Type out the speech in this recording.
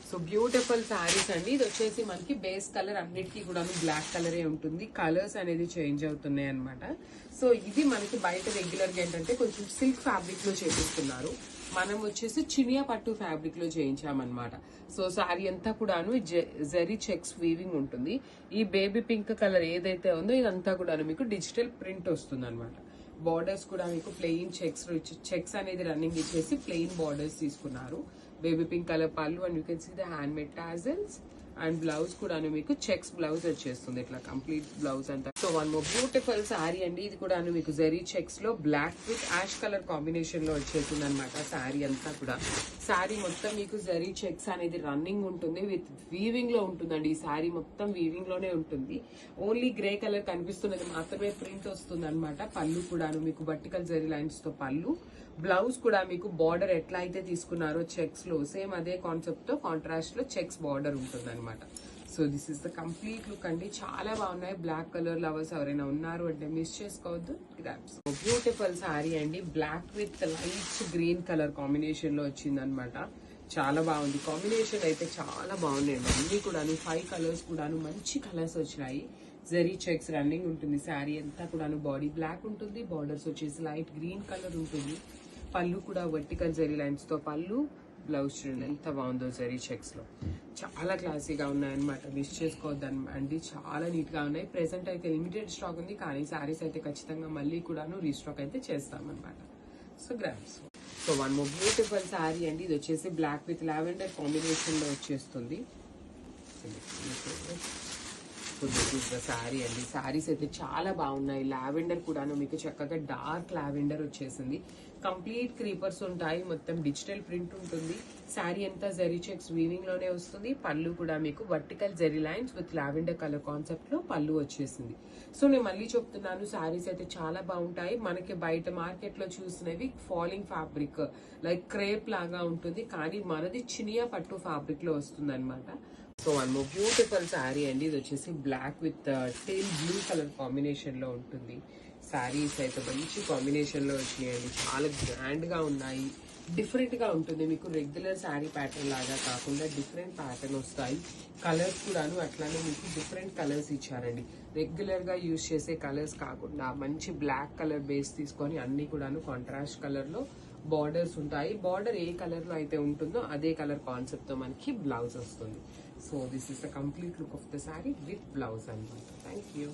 So beautiful saris అండి. ఇది వచ్చేసి మనకి బేస్ కలర్ అన్నిటికీ కూడా బ్లాక్ కలరే ఉంటుంది. కలర్స్ అనేది చేంజ్ అవుతున్నాయి అనమాట. సో ఇది మనకి బయట రెగ్యులర్ గా ఏంటంటే కొంచెం సిల్క్ ఫ్యాబ్రిక్ లో చేపిస్తున్నారు. మనం వచ్చేసి చినియా పట్టు ఫ్యాబ్రిక్ లో చేయించామన్నమాట. సో శారీ అంతా కూడాను జరీ చెక్స్ వీవింగ్ ఉంటుంది. ఈ బేబీ పింక్ కలర్ ఏదైతే ఉందో ఇదంతా కూడా మీకు డిజిటల్ ప్రింట్ వస్తుంది అనమాట. బార్డర్స్ కూడా మీకు ప్లెయిన్ చెక్స్ అనేది రన్నింగ్ ఇచ్చేసి ప్లెయిన్ బార్డర్స్ తీసుకున్నారు. బేబీ పింక్ కలర్ పళ్ళు and you can see the handmade tassels and blouse కూడా మీకు చెక్స్ బ్లౌజ్ వచ్చేస్తుంది ఇట్లా కంప్లీట్ బ్లౌజ్ అంతా. So one more beautiful sari అండి. ఇది కూడా మీకు జరీ చెక్స్ లో black with ash colour combination లో వచ్చేసింది అనమాట. శారీ అంతా కూడా శారీ మొత్తం మీకు జరీ చెక్స్ అనేది రన్నింగ్ ఉంటుంది, విత్ వీవింగ్ లో ఉంటుందండి. ఈ శారీ మొత్తం వీవింగ్ లోనే ఉంటుంది. ఓన్లీ గ్రే కలర్ కనిపిస్తున్నది మాత్రమే ప్రింట్ వస్తుంది అనమాట. పళ్ళు కూడా మీకు వర్టికల్ జరీ లైన్స్ తో పళ్ళు, బ్లౌజ్ కూడా మీకు బార్డర్ ఎట్లా అయితే తీసుకున్నారో చెక్స్ లో సేమ్ అదే కాన్సెప్ట్ తో కాంట్రాస్ట్ లో చెక్స్ బార్డర్ ఉంటుంది అనమాట. So this is the complete look అండి. చాలా బాగున్నాయి. బ్లాక్ కలర్ లవర్స్ ఎవరైనా ఉన్నారు అంటే మిస్ చేసుకోవద్దు. బ్యూటిఫుల్ శారీ అండి. Black with light green colour combination లో వచ్చింది అనమాట. చాలా బాగుంది. కాంబినేషన్ అయితే చాలా బాగున్నాయండి. అన్ని కూడాను 5 కలర్స్ కూడాను మంచి కలర్స్ వచ్చినాయి. జరీ చెక్స్ రన్నింగ్ ఉంటుంది. శారీ అంతా కూడాను బాడీ బ్లాక్ ఉంటుంది. బార్డర్స్ వచ్చేసి లైట్ గ్రీన్ కలర్ ఉంటుంది. పళ్ళు కూడా వర్టికల్ జరీ లైన్స్ తో పళ్ళు, బ్లౌజ్ చూడండి ఎంత బాగుందో జరీ చెక్స్ లో. చాలా క్లాసీగా ఉన్నాయన్నమాట. మిస్ చేసుకోవద్దు అండి. చాలా నీట్ గా ఉన్నాయి. ప్రెసెంట్ అయితే లిమిటెడ్ స్టాక్ ఉంది, కానీ శారీస్ అయితే ఖచ్చితంగా మళ్ళీ కూడాను రీస్టాక్ అయితే చేస్తామన్నమాట. So grams. So one more beautiful sari అండి. ఇది వచ్చేసి బ్లాక్ విత్ లావెండర్ కాంబినేషన్ లో వచ్చేస్తుంది. So this is the sari అండి. శారీస్ అయితే చాలా బాగున్నాయి. లావెండర్ కూడాను మీకు చక్కగా డార్క్ లావెండర్ వచ్చేసింది. కంప్లీట్ క్రీపర్స్ ఉంటాయి. మొత్తం డిజిటల్ ప్రింట్ ఉంటుంది. శారీ అంతా జరీ చెక్స్ వీవింగ్ లోనే వస్తుంది. పళ్ళు కూడా మీకు vertical zari lines with lavender colour concept లో పళ్ళు వచ్చేసింది. సో నేను మళ్ళీ చెప్తున్నాను, శారీస్ అయితే చాలా బాగుంటాయి. మనకి బయట మార్కెట్ లో చూసినవి ఫాలింగ్ ఫ్యాబ్రిక్ లైక్ క్రేప్ లాగా ఉంటుంది, కానీ మనది చినియా పట్టు ఫ్యాబ్రిక్ లో వస్తుంది అనమాట. So one more beautiful sari అండి. ఇది వచ్చేసి black with teal blue colour combination లో ఉంటుంది. శారీస్ అయితే మంచి కాంబినేషన్ లో వచ్చినాయండి. చాలా గ్రాండ్ గా ఉన్నాయి. డిఫరెంట్ గా ఉంటుంది. మీకు రెగ్యులర్ శారీ ప్యాటర్న్ లాగా కాకుండా డిఫరెంట్ ప్యాటర్న్ వస్తాయి. కలర్స్ కూడాను అట్లానే మీకు డిఫరెంట్ కలర్స్ ఇచ్చారండి. రెగ్యులర్ గా యూజ్ చేసే కలర్స్ కాకుండా మంచి బ్లాక్ కలర్ బేస్ తీసుకొని అన్ని కూడాను కాంట్రాస్ట్ కలర్ లో బార్డర్స్ ఉంటాయి. బార్డర్ ఏ కలర్ లో అయితే ఉంటుందో అదే కలర్ కాన్సెప్ట్ తో మనకి బ్లౌజ్ వస్తుంది. So this is the complete look of the sari with blouse అన్నమాట. Thank you.